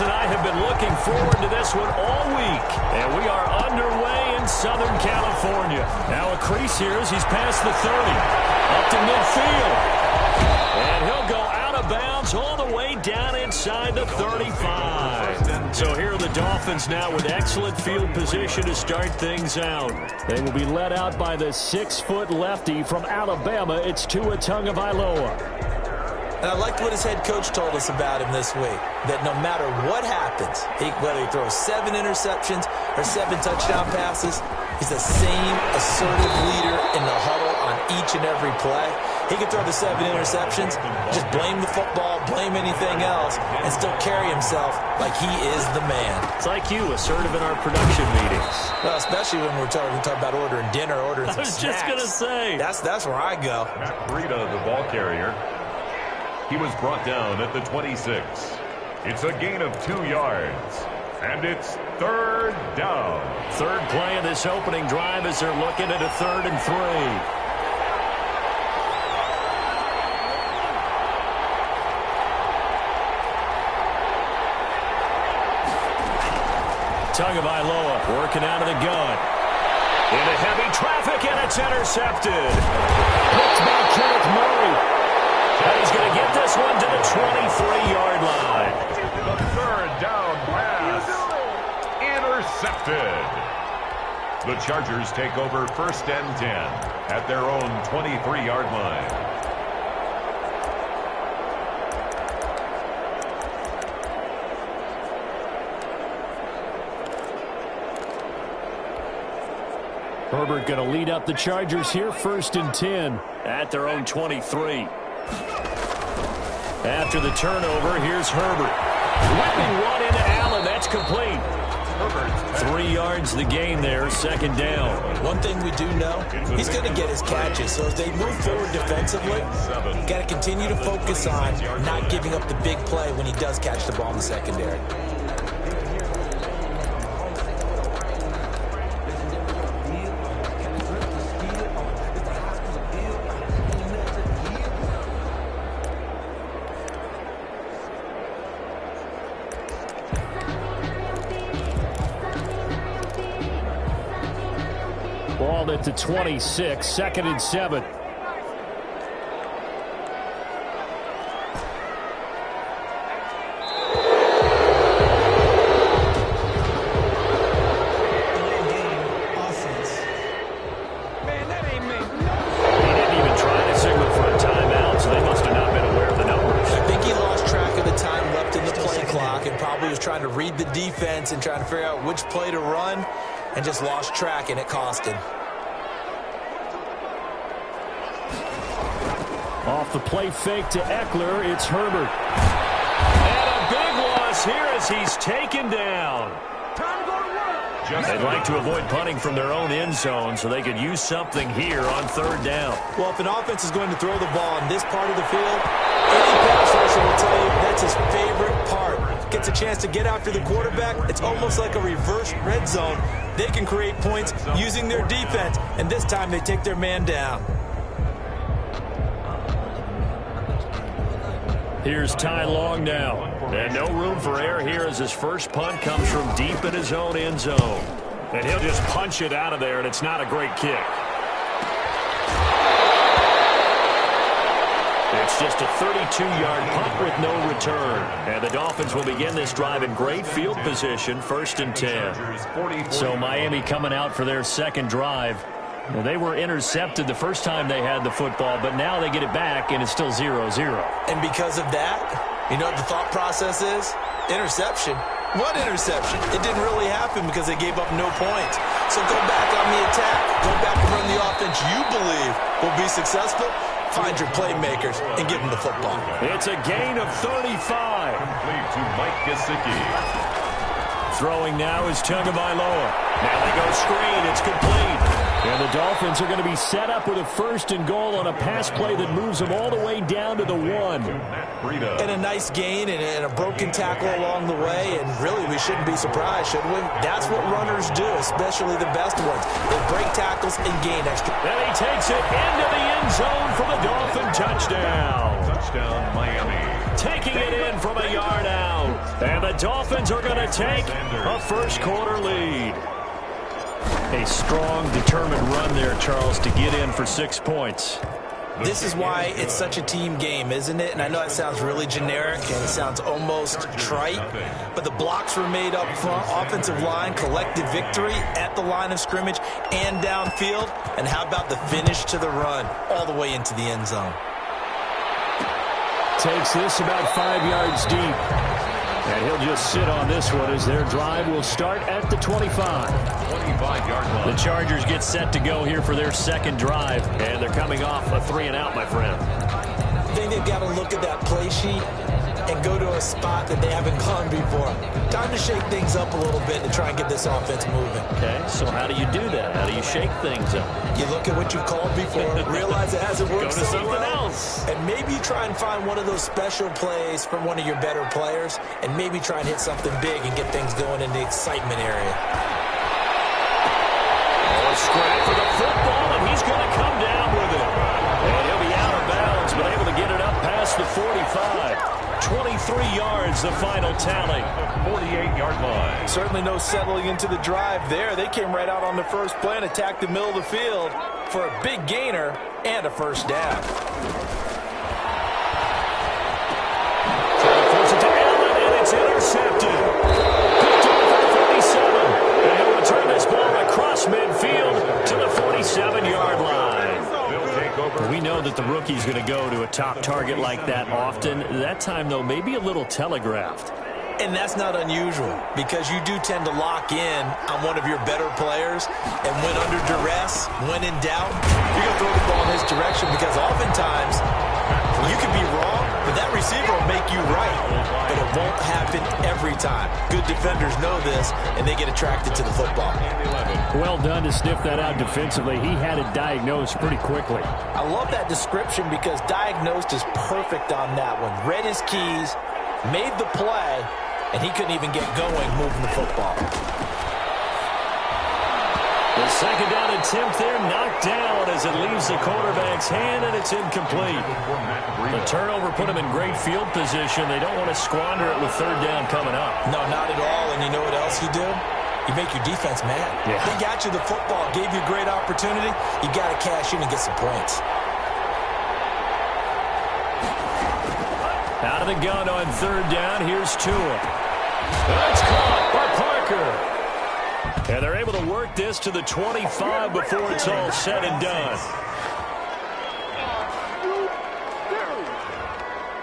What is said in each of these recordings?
and I have been looking forward to this one all week. And we are underway in Southern California. Now a crease here as he's past the 30. Up to midfield. And he'll go out of bounds all the way down inside the 35. So here are the Dolphins now with excellent field position to start things out. They will be led out by the 6-foot lefty from Alabama. It's Tua Tagovailoa. And I liked what his head coach told us about him this week, that no matter what happens, whether he throws 7 interceptions or 7 touchdown passes, he's the same assertive leader in the huddle on each and every play. He can throw the 7 interceptions, just blame the football, blame anything else, and still carry himself like he is the man. It's like you, assertive in our production meetings. Well, especially when we're talking about ordering dinner, ordering some snacks. I was just going to say. That's where I go. Matt Breida, the ball carrier. He was brought down at the 26. It's a gain of 2 yards. And it's 3rd down. Third play of this opening drive as they're looking at a 3rd and 3. Tagovailoa working out of the gun. Into heavy traffic, and it's intercepted. Picked by Kenneth Murray. And he's going to get this one to the 23-yard line. The 3rd down pass. Intercepted. The Chargers take over 1st and 10 at their own 23-yard line. Herbert going to lead up the Chargers here, 1st and 10 at their own 23. After the turnover, here's Herbert. Whipping one into Allen. That's complete. 3 yards the gain there, 2nd down. One thing we do know, he's going to get his catches. So as they move forward defensively, got to continue to focus on not giving up the big play when he does catch the ball in the secondary. Ball at the 26, 2nd and 7. Trying to read the defense and trying to figure out which play to run, and just lost track, and it cost him. Off the play fake to Eckler, it's Herbert. And a big loss here as he's taken down. They'd like to avoid punting from their own end zone so they could use something here on 3rd down. Well, if an offense is going to throw the ball in this part of the field, any pass rusher will tell you that's his favorite part. Gets a chance to get after the quarterback. It's almost like a reverse red zone. They can create points using their defense, and this time they take their man down. Here's Ty Long now. And no room for error here as his first punt comes from deep in his own end zone. And he'll just punch it out of there, and it's not a great kick. It's just a 32-yard punt with no return. And the Dolphins will begin this drive in great field position, 1st and 10. So Miami coming out for their 2nd drive. Well, they were intercepted the first time they had the football, but now they get it back, and it's still 0-0. And because of that, you know what the thought process is? Interception. What interception? It didn't really happen because they gave up no points. So go back on the attack. Go back and run the offense you believe will be successful. Find your playmakers and give them the football. It's a gain of 35. Complete to Mike Gesicki. Throwing now is Tagovailoa. Now they go screen. It's complete. And the Dolphins are going to be set up with a 1st and goal on a pass play that moves them all the way down to the 1. And a nice gain and a broken tackle along the way. And really, we shouldn't be surprised, should we? That's what runners do, especially the best ones. They break tackles and gain extra. And he takes it into the end zone for the Dolphin touchdown. Touchdown, Miami. taking it in from a yard out. And the Dolphins are going to take a first-quarter lead. A strong, determined run there, Charles, to get in for 6 points. This is why it's such a team game, isn't it? And I know it sounds really generic and it sounds almost trite, but the blocks were made up front, offensive line, collective victory at the line of scrimmage and downfield. And how about the finish to the run all the way into the end zone? Takes this about 5 yards deep. And he'll just sit on this one as their drive will start at the 25. 25-yard line. The Chargers get set to go here for their second drive, and they're coming off a 3-and-out, my friend. I think they've got to look at that play sheet and go to a spot that they haven't gone before. Time to shake things up a little bit to try and get this offense moving. Okay, so how do you do that? How do you shake things up? You look at what you've called before, realize it hasn't worked Go to so something well, else. and maybe try and find one of those special plays from one of your better players, and maybe try and hit something big and get things going in the excitement area. Oh, a scrap for the football, and he's going to come down with it. And he'll be out of bounds, but able to get it up past the 45. 23 yards, the final tally. 48-yard line. Certainly no settling into the drive there. They came right out on the first play and attacked the middle of the field for a big gainer and a first down. Trying to force it to Allen, and it's intercepted. Picked off at the 47. And he'll return this ball across midfield to the 47-yard line. We know that the rookie's going to go to a top target like that often. That time, though, maybe a little telegraphed. And that's not unusual because you do tend to lock in on one of your better players, and when under duress, when in doubt, you're going to throw the ball in his direction because oftentimes you could be wrong, but that receiver will make you right. But it won't happen every time. Good defenders know this, and they get attracted to the football. Well done to sniff that out defensively. He had it diagnosed pretty quickly. I love that description because diagnosed is perfect on that one. Read his keys, made the play, and he couldn't even get going moving the football. The second down attempt there knocked down as it leaves the quarterback's hand, and it's incomplete. The turnover put him in great field position. They don't want to squander it with third down coming up. No, not at all. And you know what else you do? You make your defense mad. Yeah. They got you the football, gave you a great opportunity. You got to cash in and get some points. Out of the gun on third down. Here's Tua. That's caught by Parker. And they're able to work this to the 25 before it's all said and done.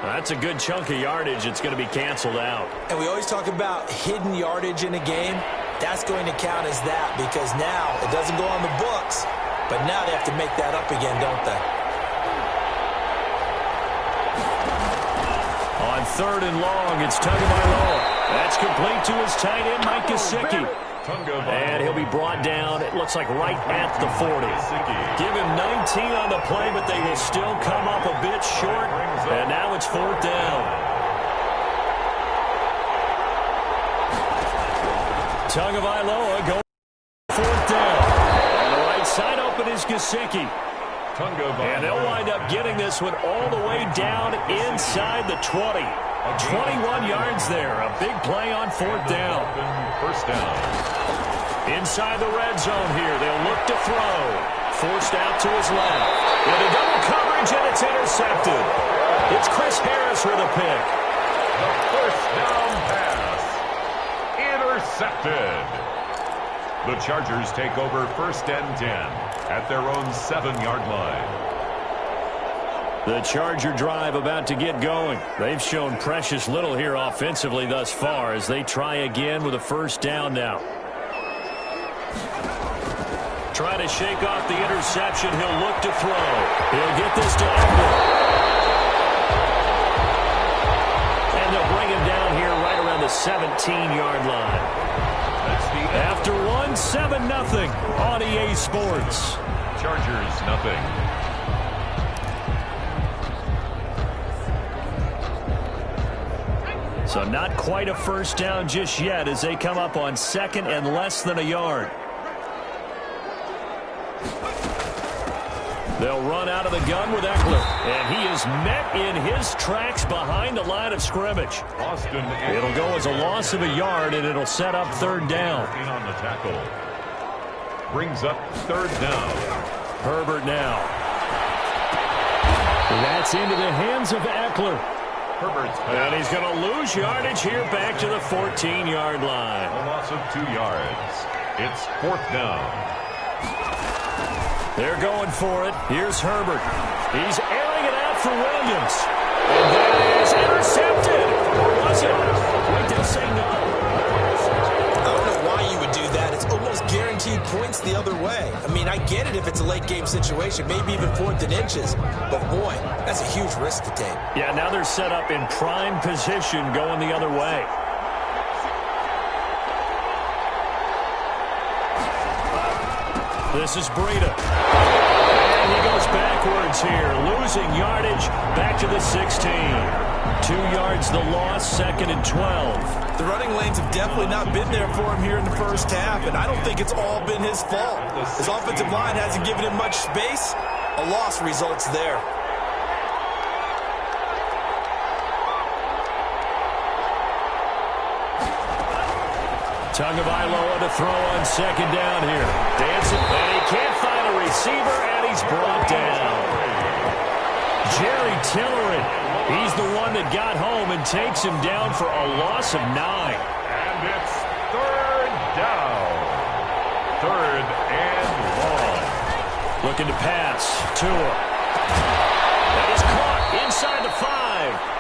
That's a good chunk of yardage. It's going to be canceled out. And we always talk about hidden yardage in a game. That's going to count as that because now it doesn't go on the books, but now they have to make that up again, don't they? On third and long, it's Tagovailoa. That's complete to his tight end, Mike Gesicki. And he'll be brought down, it looks like right at the 40. Give him 19 on the play, but they will still come up a bit short. And now it's fourth down. Tagovailoa going fourth down. On the right side open is Gesicki. And they'll wind up getting this one all the way down inside the 20. 21 yards there. A big play on fourth down. First down. Inside the red zone here. They'll look to throw. Forced out to his left. Into double coverage, and it's intercepted. It's Chris Harris with a pick. The first down pass. Intercepted. The Chargers take over first and 10 at their own 7-yard line. The Charger drive about to get going. They've shown precious little here offensively thus far as they try again with a first down now. Trying to shake off the interception. He'll look to throw. He'll get this to Eckler. And they'll bring him down here right around the 17-yard line. After one, 7-0 on EA Sports. Chargers, nothing. So not quite a first down just yet as they come up on second and less than a yard. They'll run out of the gun with Eckler. And he is met in his tracks behind the line of scrimmage. It'll go as a loss of a yard, and it'll set up third down. On the tackle. Brings up third down. Herbert now. That's into the hands of Eckler. Herbert's pass. And he's going to lose yardage here back to the 14-yard line. A loss of 2 yards. It's fourth down. They're going for it. Here's Herbert. He's airing it out for Williams. And that is intercepted. Or was it? Wait, they'll say no. I don't know why you would do that. It's almost guaranteed points the other way. I mean, I get it if it's a late game situation, maybe even 4th and inches. But boy, that's a huge risk to take. Yeah, now they're set up in prime position going the other way. This is Breida. And he goes backwards here, losing yardage back to the 16. 2 yards the loss, 2nd and 12. The running lanes have definitely not been there for him here in the first half, and I don't think it's all been his fault. His offensive line hasn't given him much space. A loss results there. Tagovailoa to throw on 2nd down here. Dancing, and he can't find a receiver, and he's brought down. Jerry Tillery, he's the one that got home and takes him down for a loss of 9. And it's third down. 3rd and long. Looking to pass. Tua. That is caught inside the 5.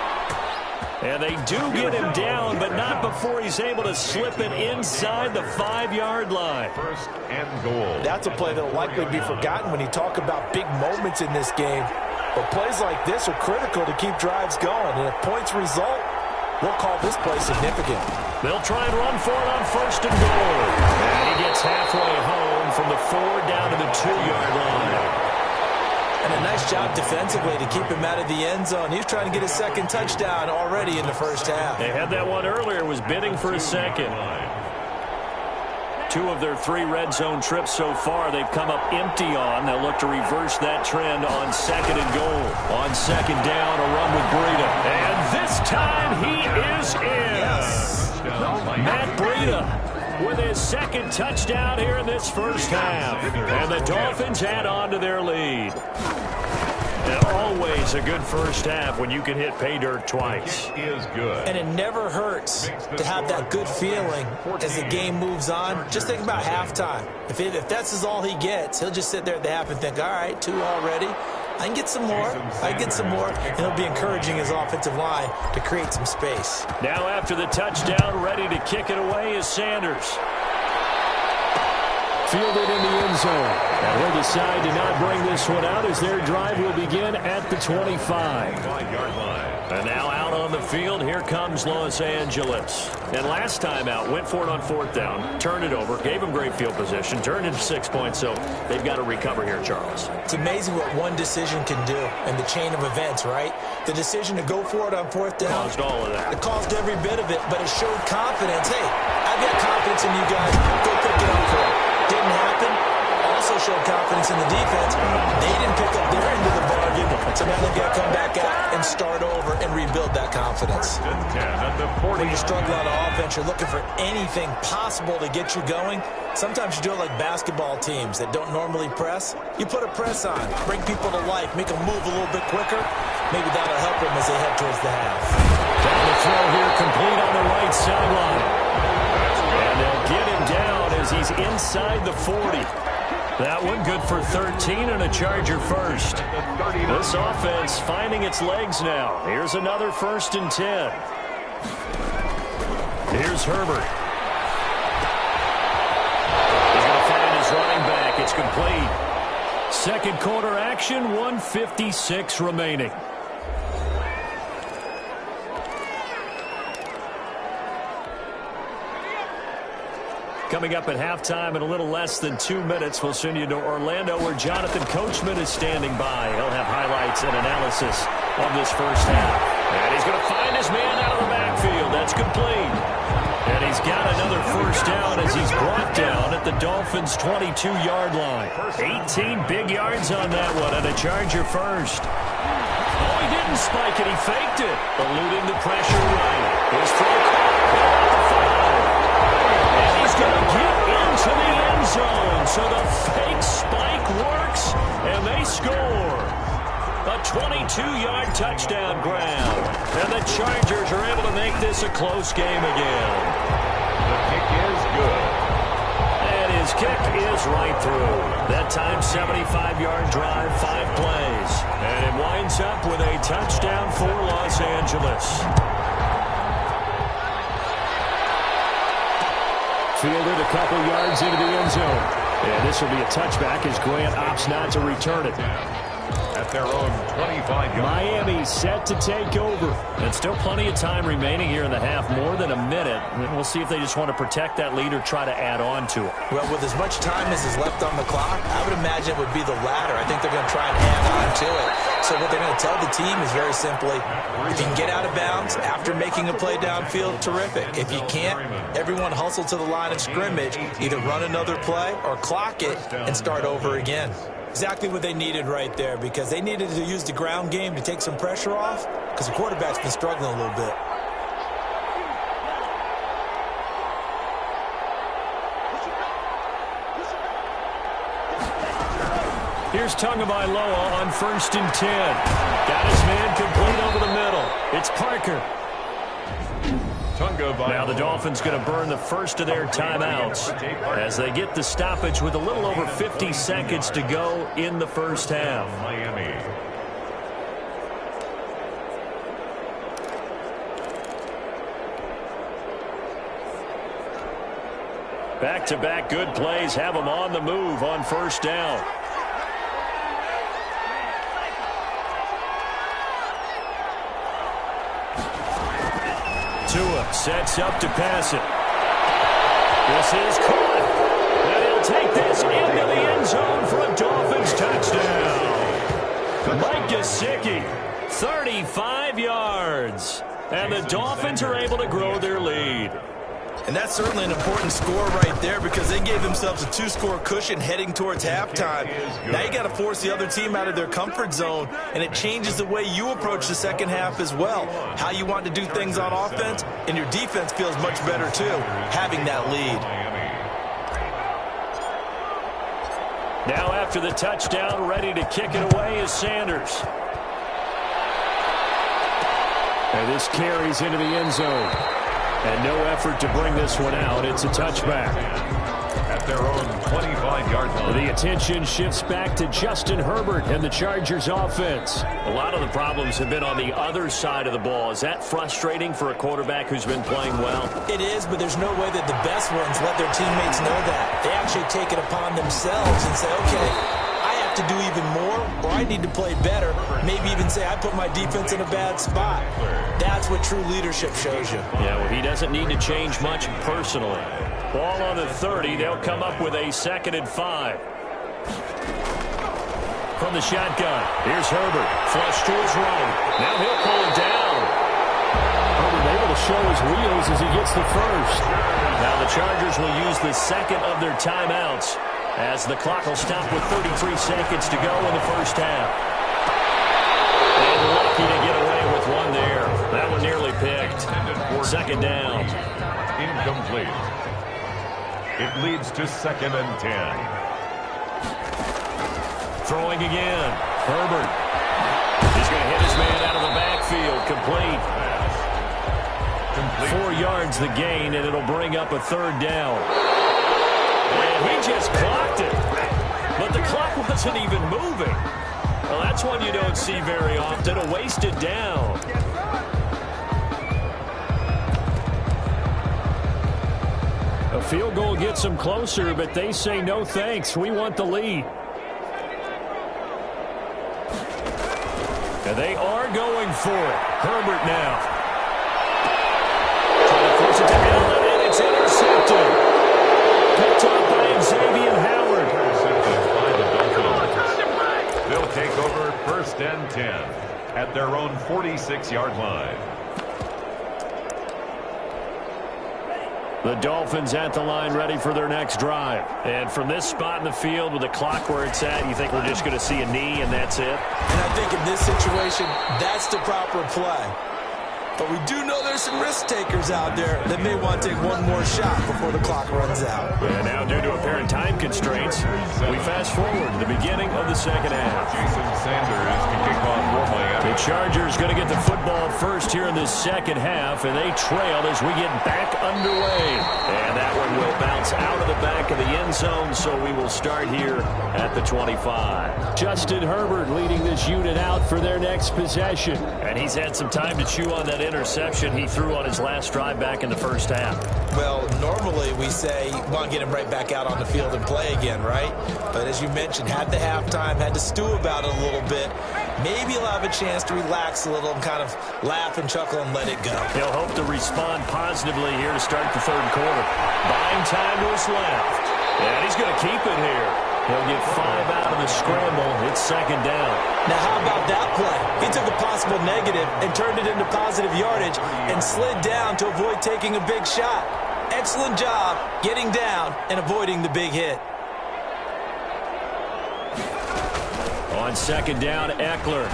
And they do get him down, but not before he's able to slip it inside the 5-yard line. 1st and goal. That's a play that will likely be forgotten when you talk about big moments in this game. But plays like this are critical to keep drives going. And if points result, we'll call this play significant. They'll try and run for it on 1st and goal. And he gets halfway home from the 4 down to the 2-yard line. And a nice job defensively to keep him out of the end zone. He's trying to get his 2nd touchdown already in the first half. They had that one earlier, was bidding for a 2nd. 2 of their 3 red zone trips so far, they've come up empty on. They'll look to reverse that trend on 2nd and goal. On 2nd down, a run with Breida. And this time he is in. Yes. Matt Breida with his 2nd touchdown here in this first half. And the Dolphins add on to their lead. And always a good first half when you can hit pay dirt twice. It is good. And it never hurts to have that good feeling as the game moves on. Just think about halftime. If that's all he gets, he'll just sit there at the half and think, all right, 2 already. I can get some more. I can get some more. And he'll be encouraging his offensive line to create some space. Now after the touchdown, ready to kick it away is Sanders. Fielded in the end zone. And he'll decide to not bring this one out as their drive will begin at the 25. 5-yard line. And now out on the field, here comes Los Angeles. And last time out, went for it on 4th down, turned it over, gave them great field position, turned into 6 points, so they've got to recover here, Charles. It's amazing what one decision can do in the chain of events, right? The decision to go for it on 4th down. Caused all of that. It caused every bit of it, but it showed confidence. Hey, I've got confidence in you guys. Go pick it up for it. Didn't happen. Also showed confidence in the defense. They didn't pick up their end of the bargain, so now they've got to come back out and start over and rebuild that confidence. When you struggle on offense, you're looking for anything possible to get you going. Sometimes you do it like basketball teams that don't normally press. You put a press on, bring people to life, make them move a little bit quicker. Maybe that'll help them as they head towards the half. Down the throw here, complete on the right sideline. And they'll get him down as he's inside the 40. That one good for 13 and a Charger first. This offense finding its legs now. Here's another 1st and 10. Here's Herbert. He's going to find his running back. It's complete. 2nd quarter action, 1:56 remaining. Coming up at halftime in a little less than 2 minutes, we'll send you to Orlando where Jonathan Coachman is standing by. He'll have highlights and analysis of this first half. And he's going to find his man out of the backfield. That's complete. And he's got another first down as he's brought down at the Dolphins' 22-yard line. 18 big yards on that one, and a Charger first. Oh, he didn't spike it. He faked it, eluding the pressure right. His throw caught at the 5. And he's going to get into the end zone. So the fake spike works, and they score. A 22-yard touchdown grab. And the Chargers are able to make this a close game again. The kick is good. And his kick is right through. That time, 75-yard drive, 5 plays. And it winds up with a touchdown for Los Angeles. Fielded a couple yards into the end zone. And this will be a touchback as Grant opts not to return it. At their own 25-yard Miami set to take over. And still plenty of time remaining here in the half, more than a minute. And we'll see if they just want to protect that lead or try to add on to it. Well, with as much time as is left on the clock, I would imagine it would be the latter. I think they're going to try and add on to it. So what they're going to tell the team is very simply, if you can get out of bounds after making a play downfield, terrific. If you can't, everyone hustle to the line of scrimmage, either run another play or clock it and start over again. Exactly what they needed right there, because they needed to use the ground game to take some pressure off, because the quarterback's been struggling a little bit. Here's Tagovailoa on 1st and 10. Got his man complete over the middle. It's Parker. Now the Dolphins going to burn the first of their timeouts as they get the stoppage with a little over 50 seconds to go in the first half. Miami. Back-to-back good plays have them on the move on first down. Tua sets up to pass it. This is caught. And he'll take this into the end zone for a Dolphins touchdown. Mike Gesicki, 35 yards. And the Dolphins are able to grow their lead. And that's certainly an important score right there, because they gave themselves a 2-score cushion heading towards halftime. Now you got to force the other team out of their comfort zone, and it changes the way you approach the second half as well. How you want to do things on offense, and your defense feels much better too, having that lead. Now after the touchdown, ready to kick it away is Sanders. And this carries into the end zone. And no effort to bring this one out. It's a touchback. At their own 25-yard line. The attention shifts back to Justin Herbert and the Chargers offense. A lot of the problems have been on the other side of the ball. Is that frustrating for a quarterback who's been playing well? It is, but there's no way that the best ones let their teammates know that. They actually take it upon themselves and say, okay, I have to do even more, or I need to play better. Maybe even say I put my defense in a bad spot. That's what true leadership shows you. Yeah, well, he doesn't need to change much personally. Ball on the 30. They'll come up with a 2nd and 5. From the shotgun, here's Herbert. Flush to his right. Now he'll pull it down. Herbert able to show his wheels as he gets the first. Now the Chargers will use the second of their timeouts as the clock will stop with 33 seconds to go in the first half. And lucky to get away with one there. That one nearly picked. 2nd down. Incomplete. It leads to 2nd and 10. Throwing again. Herbert. He's going to hit his man out of the backfield. Complete. 4 yards the gain, and it'll bring up a 3rd down. And he just clocked it. But the clock wasn't even moving. Well, that's one you don't see very often, a wasted down. A field goal gets them closer, but they say no thanks. We want the lead. And they are going for it. Herbert now. Trying to force it to Allen, and it's intercepted. Picked up by Xavier Howard. They'll take over 1st and 10 at their own 46-yard line. The Dolphins at the line ready for their next drive. And from this spot in the field with the clock where it's at, you think we're just going to see a knee and that's it? And I think in this situation, that's the proper play. But we do know there's some risk takers out there that may want to take one more shot before the clock runs out. And now, due to apparent time constraints, we fast forward to the beginning of the second half. Jason Sanders can kick off normally. The Chargers going to get the football first here in this second half, and they trail as we get back underway. And that one will bounce out of the back of the end zone, so we will start here at the 25. Justin Herbert leading this unit out for their next possession. And he's had some time to chew on that interception he threw on his last drive back in the first half. Well, normally we say, want to get him right back out on the field and play again, right? But as you mentioned, had the halftime, had to stew about it a little bit. Maybe he'll have a chance to relax a little and kind of laugh and chuckle and let it go. He'll hope to respond positively here to start the third quarter. Buying time to his left. And he's going to keep it here. He'll get 5 out of the scramble. It's second down. Now, how about that play? He took a possible negative and turned it into positive yardage and slid down to avoid taking a big shot. Excellent job getting down and avoiding the big hit. On second down, Eckler.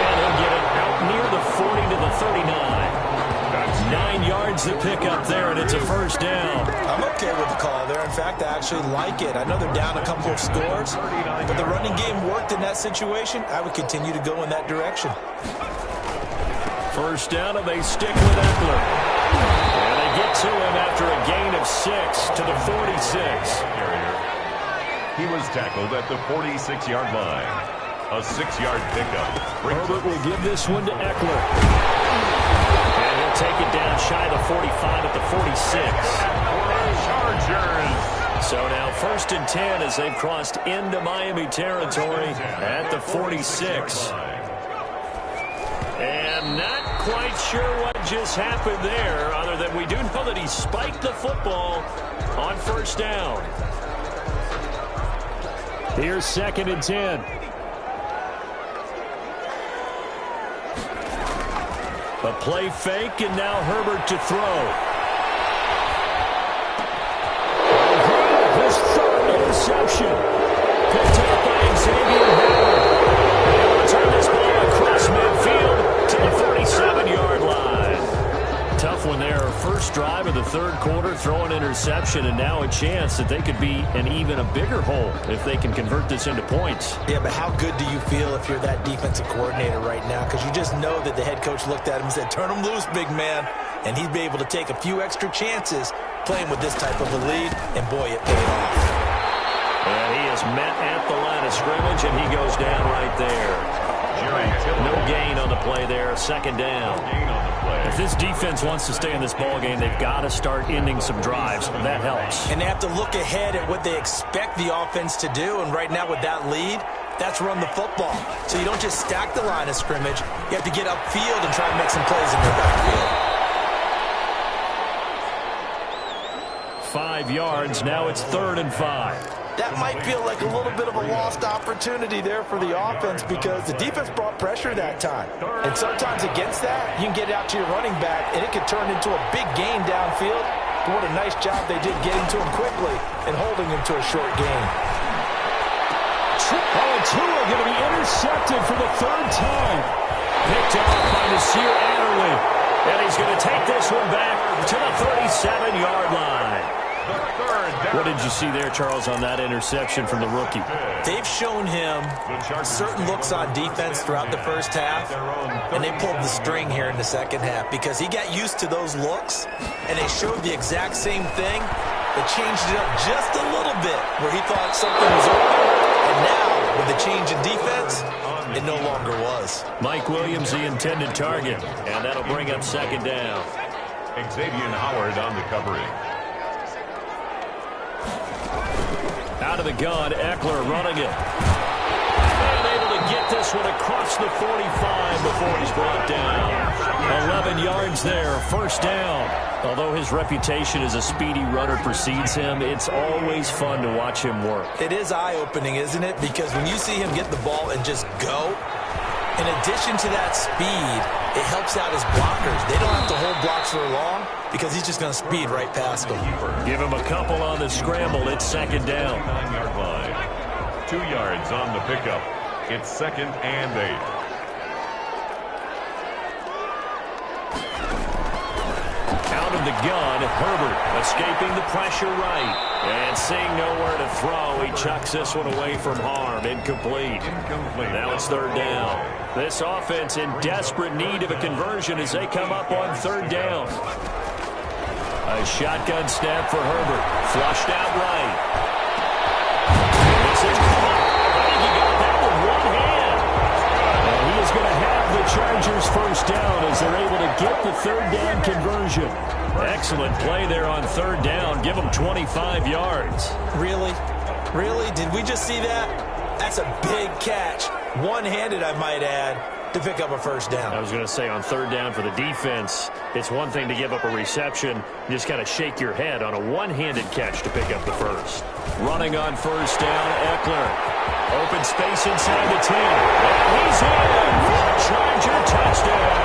And he'll get it out near the 40 to the 39. 9 yards to pick up there, and it's a first down. I'm okay with the call there. In fact, I actually like it. I know they're down a couple of scores, but the running game worked in that situation. I would continue to go in that direction. First down, and they stick with Eckler. And they get to him after a gain of 6 to the 46. He was tackled at the 46-yard line. A 6-yard pickup. Herbert will give this one to Eckler. And he'll take it down shy of the 45 at the 46. Chargers. So now first and 10 as they've crossed into Miami territory at the 46. And not quite sure what just happened there, other than we do know that he spiked the football on first down. Here's second and 10. A play fake, and now Herbert to throw. His third interception. Picked up by Xavier Howard. They will return this ball across midfield to the 47-yard line. Tough one there. First drive of the third quarter, throw an interception, and now a chance that they could be in even a bigger hole if they can convert this into points. Yeah, but how good do you feel if you're that defensive coordinator right now? Because you just know that the head coach looked at him and said, turn him loose, big man. And he'd be able to take a few extra chances playing with this type of a lead, and boy, it paid off. And he is met at the line of scrimmage, and he goes down right there. No gain on the play there, second down. If this defense wants to stay in this ballgame, they've got to start ending some drives. That helps. And they have to look ahead at what they expect the offense to do. And right now with that lead, that's run the football. So you don't just stack the line of scrimmage. You have to get upfield and try to make some plays in their backfield. 5 yards. Now it's 3rd and 5. That might feel like a little bit of a lost opportunity there for the offense because the defense brought pressure that time. And sometimes against that, you can get out to your running back, and it could turn into a big gain downfield. But what a nice job they did getting to him quickly and holding him to a short gain. Tua going to be intercepted for the 3rd time. Picked off by Nasir Adderley. And he's going to take this one back to the 37-yard line. What did you see there, Charles, on that interception from the rookie? They've shown him certain looks on defense throughout the first half, and they pulled the string here in the second half because he got used to those looks, and they showed the exact same thing. They changed it up just a little bit where he thought something was open, and now with the change in defense, it no longer was. Mike Williams, the intended target, and that'll bring up second down. Xavier Howard on the covering. Out of the gun, Eckler running it. And able to get this one across the 45 before he's brought down. 11 yards there, first down. Although his reputation as a speedy runner precedes him, it's always fun to watch him work. It is eye-opening, isn't it? Because when you see him get the ball and just go, In addition to that speed, it helps out his blockers. They don't have to hold blocks for long because he's just going to speed right past them. Give him a couple on the scramble. It's second down. 9-yard line. 2 yards on the pickup. It's 2nd and 8. Out of the gun, Herbert escaping the pressure right. And seeing nowhere to throw, he chucks this one away from harm. Incomplete. Now it's third down. This offense in desperate need of a conversion as they come up on third down. A shotgun snap for Herbert. Flushed out right. This is caught. I think he got that with one hand. And he is going to have the Chargers first down as they're able to get the third down conversion. Excellent play there on third down. Give them 25 yards. Really? Really? Did we just see that? That's a big catch. One-handed, I might add, to pick up a first down. I was going to say on third down for the defense, it's one thing to give up a reception. You just kind of shake your head on a one-handed catch to pick up the first. Running on first down, Eckler. Open space inside the 10. And he's in for a Charger touchdown.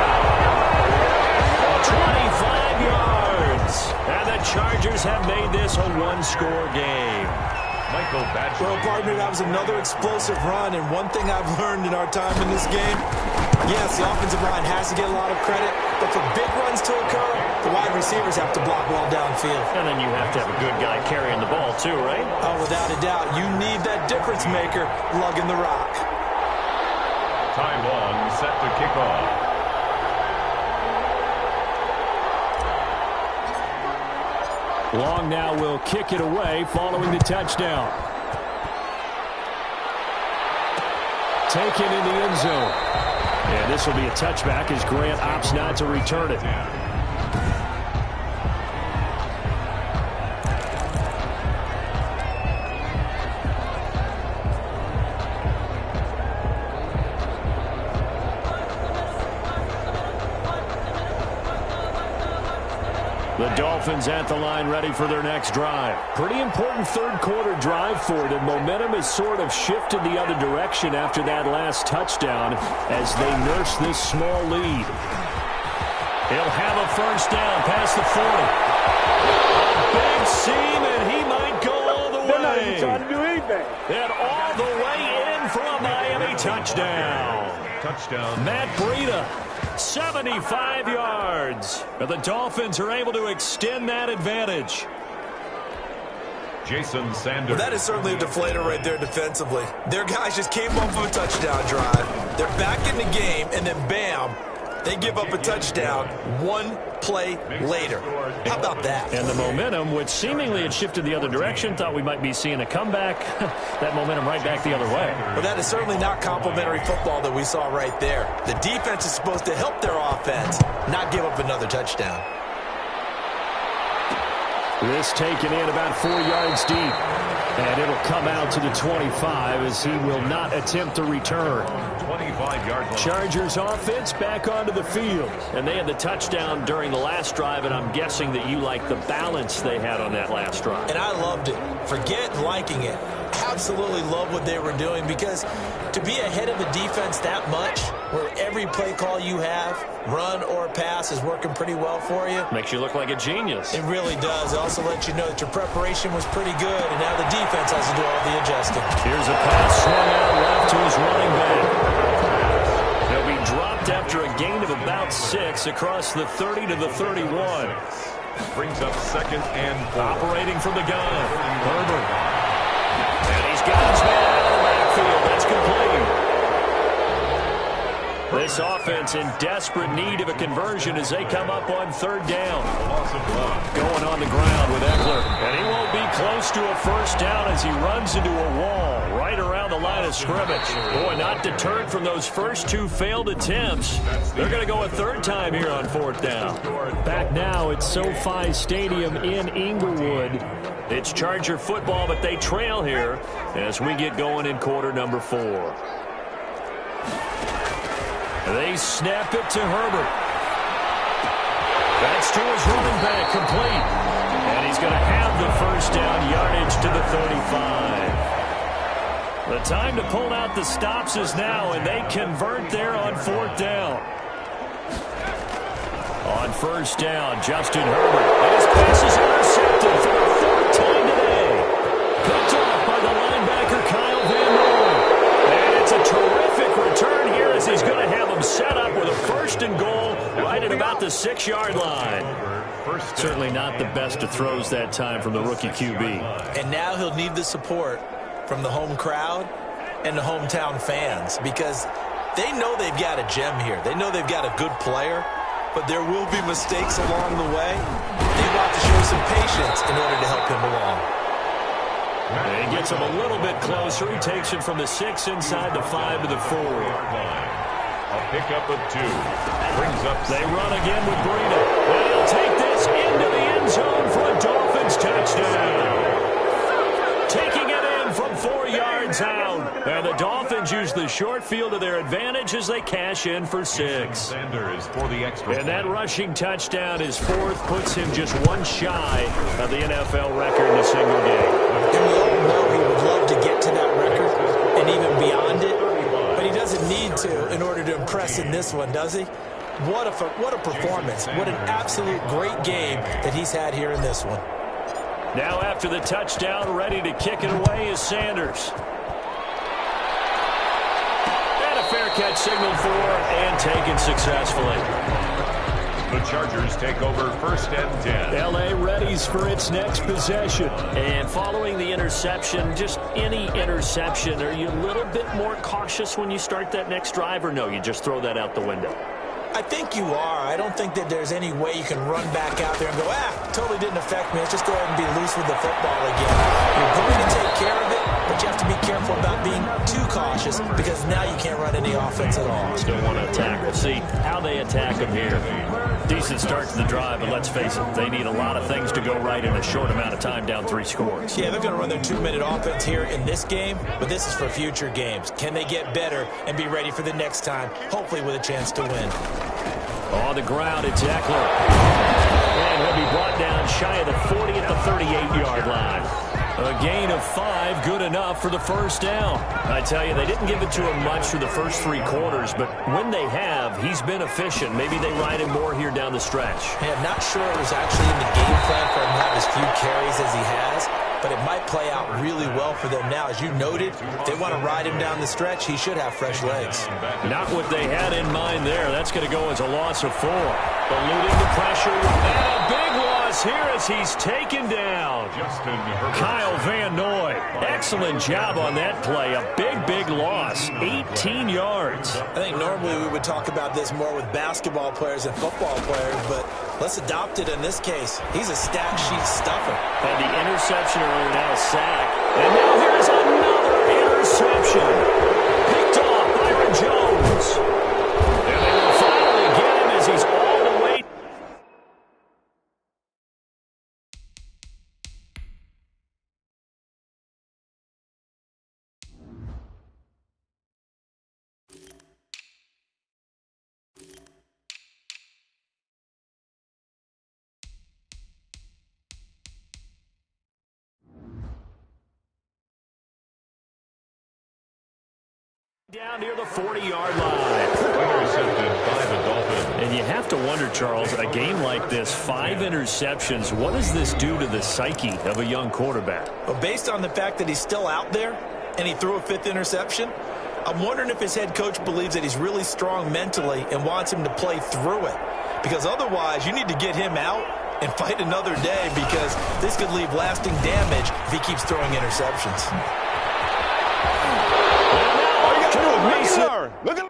25 yards. And the Chargers have made this a one-score game. Michael Badger. Well, partner, that was another explosive run, and one thing I've learned in our time in this game, yes, the offensive line has to get a lot of credit, but for big runs to occur, the wide receivers have to block well downfield. And then you have to have a good guy carrying the ball too, right? Oh, without a doubt. You need that difference maker lugging the rock. Ty Long set to kick off. Long now will kick it away following the touchdown. Taken in the end zone. And this will be a touchback as Grant opts not to return it. The Dolphins at the line ready for their next drive. Pretty important third quarter drive for it, and momentum has sort of shifted the other direction after that last touchdown as they nurse this small lead. He'll have a first down past the 40. A big seam, and he might go all the way. They're not even trying to do anything. And all the way in for a Miami touchdown. Touchdown. Matt Breida. 75 yards. But the Dolphins are able to extend that advantage. Jason Sanders. Well, that is certainly a deflator right there defensively. Their guys just came off of a touchdown drive. They're back in the game, and then bam, they give up a touchdown one play later. How about that? And the momentum, which seemingly had shifted the other direction, thought we might be seeing a comeback. That momentum right back the other way. Well, that is certainly not complimentary football that we saw right there. The defense is supposed to help their offense, not give up another touchdown. This taken in about 4 yards deep. And it'll come out to the 25 as he will not attempt to return. 25-yard line. Chargers offense back onto the field. And they had the touchdown during the last drive, and I'm guessing that you like the balance they had on that last drive. And I loved it. Forget liking it. Absolutely love what they were doing, because to be ahead of a defense that much, where every play call you have, run or pass, is working pretty well for you. Makes you look like a genius. It really does. It also lets you know that your preparation was pretty good, and now the defense has to do all the adjusting. Here's a pass swung out left to his running back. He'll be dropped after a gain of about 6 across the 30 to the 31. Brings up 2nd and 4. Operating from the gun. Herbert. And he's got his man out of the backfield. That's complete. This offense in desperate need of a conversion as they come up on third down. Going on the ground with Eckler. And he won't be close to a first down as he runs into a wall right around the line of scrimmage. Boy, not deterred from those first 2 failed attempts. They're going to go a third time here on fourth down. Back now at SoFi Stadium in Inglewood. It's Charger football, but they trail here as we get going in quarter number 4. They snap it to Herbert. That's to his running back, complete. And he's going to have the first down, yardage to the 35. The time to pull out the stops is now, and they convert there on 4th down. On 1st down, Justin Herbert. His pass is intercepted for the 4th time today. Picked off by the linebacker, Kyle Van Noy. And it's a terrific return here as he's going to have him set up with a 1st and goal right at about the 6-yard line. Certainly not the best of throws that time from the rookie QB. And now he'll need the support from the home crowd and the hometown fans because they know they've got a gem here. They know they've got a good player, but there will be mistakes along the way. They want to show some patience in order to help him along. And he gets him a little bit closer. He takes it from the 6 inside the 5 to the 4. A pickup of 2. Brings up. They run again with Breida. And he'll take this into the end zone for a Dolphins touchdown. Taking it in from 4 yards out. And the Dolphins use the short field to their advantage as they cash in for 6. Sanders for the extra. And that rushing touchdown, his 4th, puts him just 1 shy of the NFL record in a single game. And we all know he would love to get to that record and even beyond it. But he doesn't need to in order to impress in this one, does he? What a performance. What an absolute great game that he's had here in this one. Now after the touchdown, ready to kick it away is Sanders. And a fair catch signaled for and taken successfully. The Chargers take over 1st and 10. L.A. readies for its next possession. And following the interception, just any interception, are you a little bit more cautious when you start that next drive, or no, you just throw that out the window? I think you are. I don't think that there's any way you can run back out there and go, totally didn't affect me. Let's just go ahead and be loose with the football again. You're going to take care of it, but you have to be careful about being too cautious because now you can't run any offense at all. Still want to attack. We'll see how they attack him here. Decent start to the drive, but let's face it, they need a lot of things to go right in a short amount of time, down 3 scores. Yeah, they're going to run their 2-minute offense here in this game, but this is for future games. Can they get better and be ready for the next time, hopefully with a chance to win? On the ground, it's Eckler. And he'll be brought down shy of the 40 at the 38-yard line. A gain of 5, good enough for the 1st down. I tell you, they didn't give it to him much for the first 3 quarters, but when they have, he's been efficient. Maybe they ride him more here down the stretch. Yeah, I'm not sure it was actually in the game plan for him to have as few carries as he has, but it might play out really well for them now. As you noted, if they want to ride him down the stretch, he should have fresh legs. Not what they had in mind there. That's going to go as a loss of 4. Eluding the pressure, and a big loss here as he's taken down. Kyle Van Noy, excellent job on that play. A big loss, 18 yards. I think normally we would talk about this more with basketball players and football players, but let's adopt it in this case. He's a stat sheet stuffer. And the interception earlier, now a sack. And now here's another interception. Picked off Byron Jones. And they will finally get him as he's all the way. Down near the 40-yard line. Intercepted by the Dolphins. And you have to wonder, Charles, a game like this, 5 interceptions, what does this do to the psyche of a young quarterback? Well, based on the fact that he's still out there and he threw a 5th interception, I'm wondering if his head coach believes that he's really strong mentally and wants him to play through it. Because otherwise, you need to get him out and fight another day because this could leave lasting damage if he keeps throwing interceptions. Look at